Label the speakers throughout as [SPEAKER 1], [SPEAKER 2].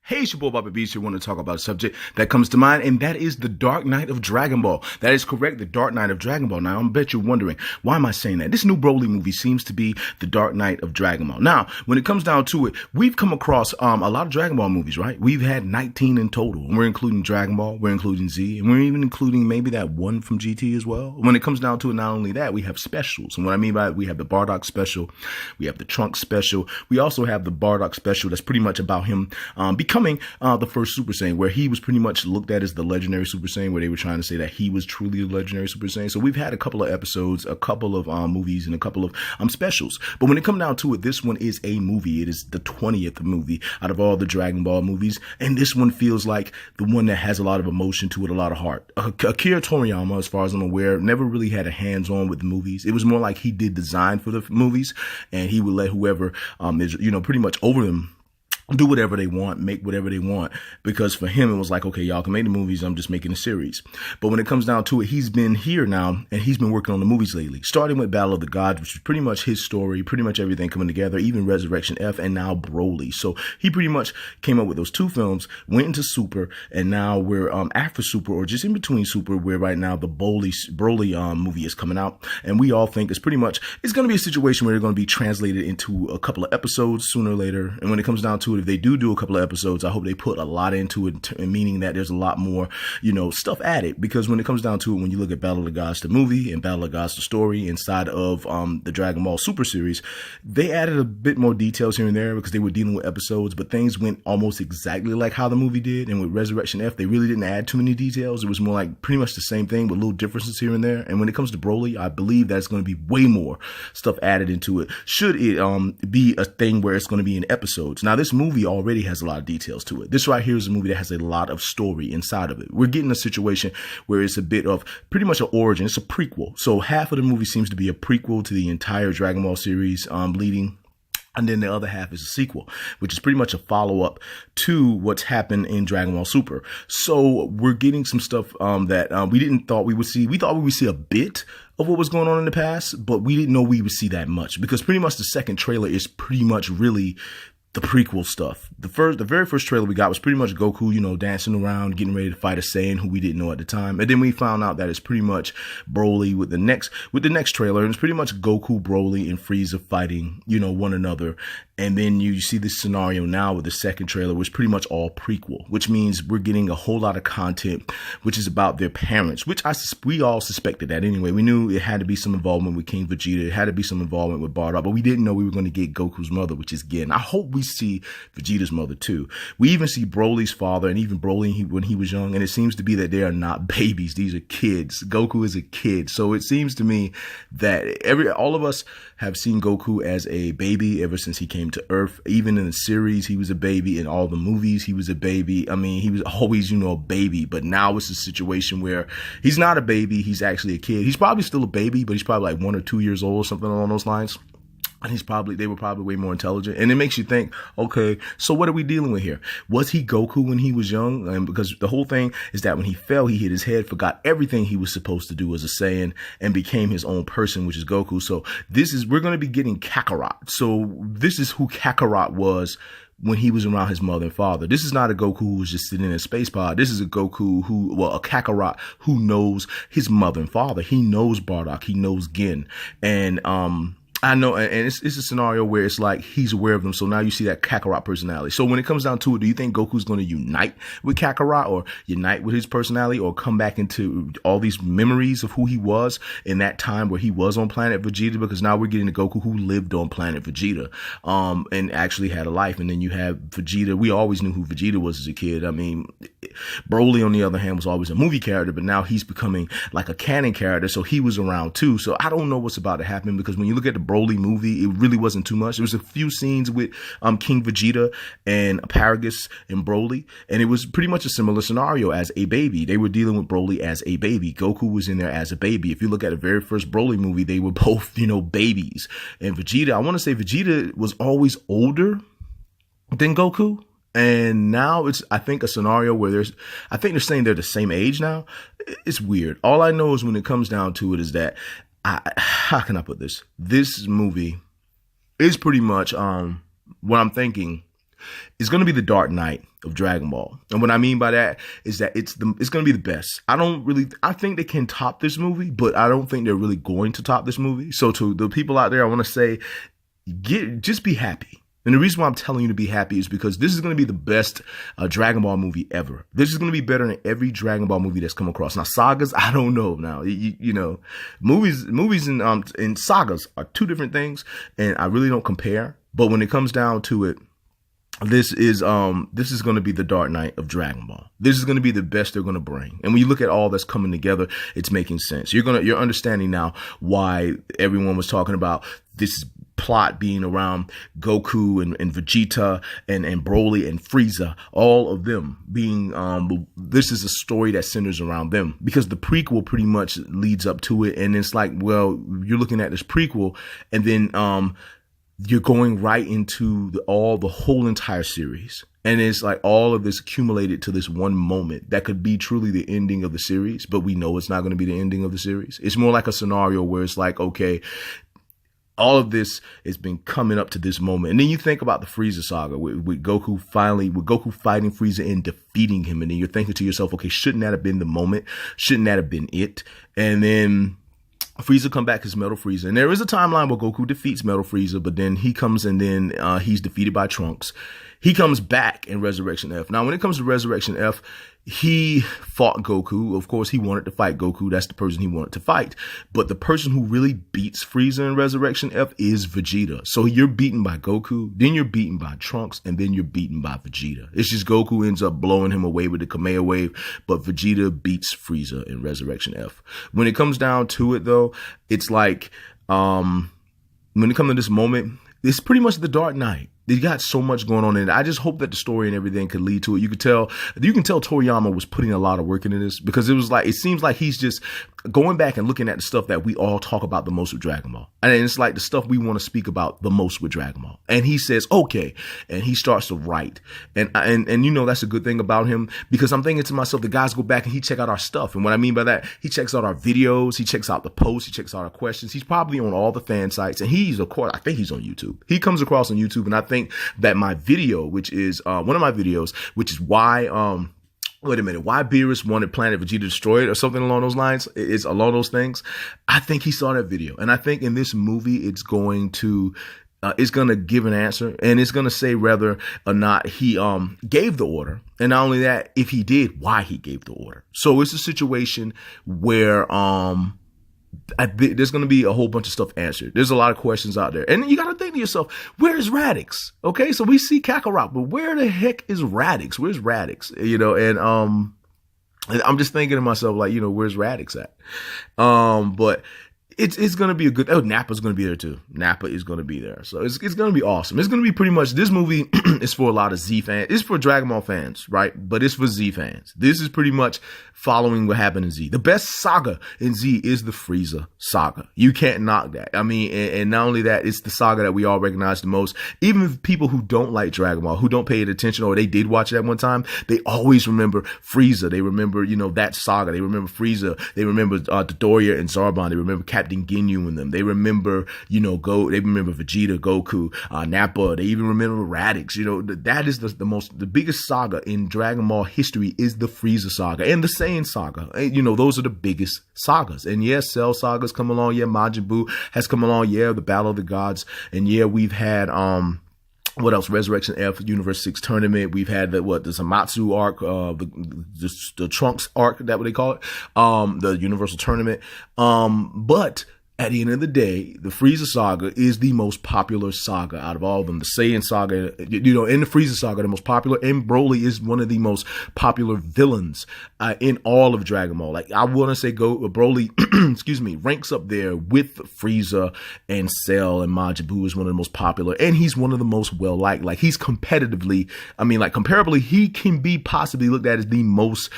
[SPEAKER 1] Hey, it's your boy Bobby Beast here. Want to talk about a subject that comes to mind, and that is the Dark Knight of Dragon Ball. That is correct, the Dark Knight of Dragon Ball. Now, I bet you're wondering, why am I saying that? This new Broly movie seems to be the Dark Knight of Dragon Ball. Now, when it comes down to it, we've come across a lot of Dragon Ball movies, right? We've had 19 in total, and we're including Dragon Ball, we're including Z, and we're even including maybe that one from GT as well. When it comes down to it, not only that, we have specials. And what I mean by it, we have the Bardock special, we have the Trunks special, we also have the Bardock special that's pretty much about him becoming the first Super Saiyan, where he was pretty much looked at as the legendary Super Saiyan, where they were trying to say that he was truly the legendary Super Saiyan. So we've had a couple of episodes, a couple of movies, and a couple of specials. But when it comes down to it, this one is a movie. It is the 20th movie out of all the Dragon Ball movies. And this one feels like the one that has a lot of emotion to it, a lot of heart. Akira Toriyama, as far as I'm aware, never really had a hands-on with the movies. It was more like he did design for the movies, and he would let whoever is, pretty much over them do whatever they want, make whatever they want, because for him, it was like, okay, y'all can make the movies, I'm just making a series. But when it comes down to it, he's been here now, and he's been working on the movies lately, starting with Battle of the Gods, which is pretty much his story, pretty much everything coming together, even Resurrection F, and now Broly. So he pretty much came up with those two films, went into Super, and now we're after Super, or just in between Super, where right now the Broly movie is coming out, and we all think it's pretty much, it's going to be a situation where they're going to be translated into a couple of episodes sooner or later. And when it comes down to it, if they do a couple of episodes, I hope they put a lot into it, meaning that there's a lot more, stuff added. Because when it comes down to it, when you look at Battle of the Gods, the movie, and Battle of the Gods, the story, inside of the Dragon Ball Super series, they added a bit more details here and there because they were dealing with episodes, but things went almost exactly like how the movie did. And with Resurrection F, they really didn't add too many details. It was more like pretty much the same thing, but little differences here and there. And when it comes to Broly, I believe that's going to be way more stuff added into it. Should it be a thing where it's going to be in episodes? Now, this movie already has a lot of details to it. This right here is a movie that has a lot of story inside of it. We're getting a situation where it's a bit of pretty much an origin. It's a prequel. So half of the movie seems to be a prequel to the entire Dragon Ball series leading. And then the other half is a sequel, which is pretty much a follow-up to what's happened in Dragon Ball Super. So we're getting some stuff that we didn't thought we would see. We thought we would see a bit of what was going on in the past, but we didn't know we would see that much, because pretty much the second trailer is pretty much really the prequel stuff. The very first trailer we got was pretty much Goku, dancing around, getting ready to fight a Saiyan who we didn't know at the time. And then we found out that it's pretty much Broly with the next trailer. And it's pretty much Goku, Broly, and Frieza fighting, one another. And then you see this scenario now with the second trailer, which is pretty much all prequel, which means we're getting a whole lot of content, which is about their parents, which we all suspected that anyway. We knew it had to be some involvement with King Vegeta. It had to be some involvement with Bardock, but we didn't know we were going to get Goku's mother, which is Gen. I hope we see Vegeta's mother too. We even see Broly's father, and even Broly when he was young, and it seems to be that they are not babies. These are kids. Goku is a kid. So it seems to me that all of us have seen Goku as a baby ever since he came to Earth. Even in the series, he was a baby. In all the movies, he was a baby. I mean, he was always, a baby. But now it's a situation where he's not a baby. He's actually a kid. He's probably still a baby, but he's probably like 1 or 2 years old, something along those lines. And they were probably way more intelligent. And it makes you think, okay, so what are we dealing with here? Was he Goku when he was young? And because the whole thing is that when he fell, he hit his head, forgot everything he was supposed to do as a Saiyan, and became his own person, which is Goku. So we're going to be getting Kakarot. So this is who Kakarot was when he was around his mother and father. This is not a Goku who was just sitting in a space pod. This is a Goku a Kakarot who knows his mother and father. He knows Bardock. He knows Gen. And, I know, and it's a scenario where it's like he's aware of them. So now you see that Kakarot personality. So when it comes down to it, do you think Goku's going to unite with Kakarot, or unite with his personality, or come back into all these memories of who he was in that time where he was on planet Vegeta? Because now we're getting the Goku who lived on planet Vegeta, and actually had a life. And then you have Vegeta. We always knew who Vegeta was as a kid. I mean, Broly, on the other hand, was always a movie character, but now he's becoming like a canon character. So he was around too. So I don't know what's about to happen, because when you look at the Broly movie, it really wasn't too much. There was a few scenes with King Vegeta and Paragus and Broly, and it was pretty much a similar scenario as a baby. They were dealing with Broly as a baby. Goku was in there as a baby. If you look at the very first Broly movie, they were both, babies. And Vegeta, I want to say Vegeta was always older than Goku. And now it's, I think, a scenario where I think they're saying they're the same age now. It's weird. All I know is when it comes down to it is that how can I put this? This movie is pretty much what I'm thinking is going to be the Dark Knight of Dragon Ball. And what I mean by that is that it's going to be the best. I think they can top this movie, but I don't think they're really going to top this movie. So to the people out there, I want to say, just be happy. And the reason why I'm telling you to be happy is because this is going to be the best Dragon Ball movie ever. This is going to be better than every Dragon Ball movie that's come across. Now, sagas, I don't know. Now, you know, movies and sagas are two different things, and I really don't compare. But when it comes down to it, this is going to be the Dark Knight of Dragon Ball. This is going to be the best they're going to bring. And when you look at all that's coming together, it's making sense. You're understanding now why everyone was talking about this plot being around Goku and Vegeta and Broly and Frieza, all of them being, this is a story that centers around them, because the prequel pretty much leads up to it. And it's like, well, you're looking at this prequel and then, you're going right into the whole entire series. And it's like all of this accumulated to this one moment that could be truly the ending of the series, but we know it's not going to be the ending of the series. It's more like a scenario where it's like, okay, all of this has been coming up to this moment. And then you think about the Frieza saga with Goku fighting Frieza and defeating him. And then you're thinking to yourself, okay, shouldn't that have been the moment? Shouldn't that have been it? And then Frieza come back as Metal Frieza. And there is a timeline where Goku defeats Metal Frieza, but then he comes and then he's defeated by Trunks. He comes back in Resurrection F. Now, when it comes to Resurrection F, he fought Goku. Of course, he wanted to fight Goku. That's the person he wanted to fight. But the person who really beats Frieza in Resurrection F is Vegeta. So you're beaten by Goku, then you're beaten by Trunks, and then you're beaten by Vegeta. It's just Goku ends up blowing him away with the Kamehameha wave, but Vegeta beats Frieza in Resurrection F. When it comes down to it, though, it's like, when it comes to this moment, it's pretty much the Dark Knight. They got so much going on in it. I just hope that the story and everything could lead to it. You can tell Toriyama was putting a lot of work into this, because it seems like he's just going back and looking at the stuff that we all talk about the most with Dragon Ball. And it's like the stuff we want to speak about the most with Dragon Ball. And he says, okay. And he starts to write. And you know, that's a good thing about him, because I'm thinking to myself, the guys go back and he check out our stuff. And what I mean by that, he checks out our videos. He checks out the posts. He checks out our questions. He's probably on all the fan sites. And I think he's on YouTube. He comes across on YouTube. And I think that my video, which is one of my videos, which is why why Beerus wanted Planet Vegeta destroyed or something along those lines, it's along those things. I think he saw that video. And I think in this movie, it's going to give an answer, and it's going to say whether or not he gave the order. And not only that, if he did, why he gave the order. So it's a situation where there's going to be a whole bunch of stuff answered. There's a lot of questions out there. And you got to think to yourself, where's Radix? Okay, so we see Kakarot, but where the heck is Radix? Where's Radix? You know, and I'm just thinking to myself, like, you know, where's Radix at? But it's going to be a good, Nappa's going to be there too. Nappa is going to be there. So it's going to be awesome. It's going to be pretty much, this movie is for a lot of Z fans. It's for Dragon Ball fans, right? But it's for Z fans. This is pretty much following what happened in Z. The best saga in Z is the Frieza saga. You can't knock that. I mean, and not only that, it's the saga that we all recognize the most. Even people who don't like Dragon Ball, who don't pay it attention, or they did watch it at one time, they always remember Frieza. They remember, you know, that saga. They remember Frieza. They remember Dodoria and Zarbon. They remember Captain Ginyu and them. They remember, you know, they remember Vegeta, Goku, Nappa. They even remember Radix. You know, that is the biggest saga in Dragon Ball history is the Frieza saga and the Saiyan saga. You know, those are the biggest sagas. And yes, Cell Saga's come along. Yeah, Majin Buu has come along. Yeah, the Battle of the Gods. And yeah, we've had, what else? Resurrection F, Universe 6 tournament. We've had the Zamasu arc, the Trunks arc, that what they call it, the Universal tournament. But at the end of the day, the Frieza saga is the most popular saga out of all of them. The Saiyan saga, you know, and the Frieza saga, the most popular, and Broly is one of the most popular villains in all of Dragon Ball. Like, I want to say Broly, excuse me, ranks up there with Frieza and Cell, and Majin Buu is one of the most popular, and he's one of the most well-liked. Like, he's competitively, I mean, like, comparably, he can be possibly looked at as the most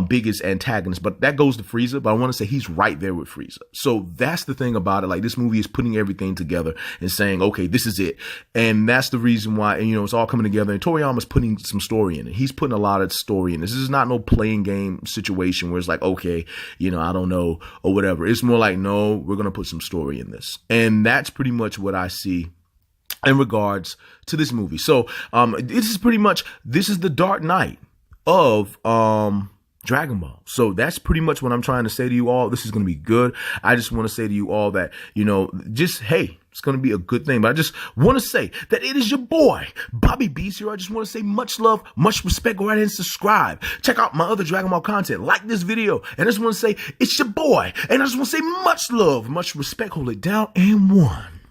[SPEAKER 1] biggest antagonist, but that goes to Frieza, but I want to say he's right there with Frieza. So that's the thing about it. Like, this movie is putting everything together and saying, okay, this is it. And that's the reason why, and, you know, it's all coming together, and Toriyama's putting some story in it. He's putting a lot of story in this. This is not no playing game situation where it's like, okay, you know, I don't know, or whatever. It's more like, no, we're going to put some story in this. And that's pretty much what I see in regards to this movie. So this is the Dark Knight of Dragon Ball. So that's pretty much what I'm trying to say to you all. This is going to be good. I just want to say to you all that, hey, it's going to be a good thing. But I just want to say that it is your boy, Bobby Beast here. I just want to say much love, much respect. Go right ahead and subscribe. Check out my other Dragon Ball content. Like this video. And I just want to say it's your boy. And I just want to say much love, much respect. Hold it down. And one.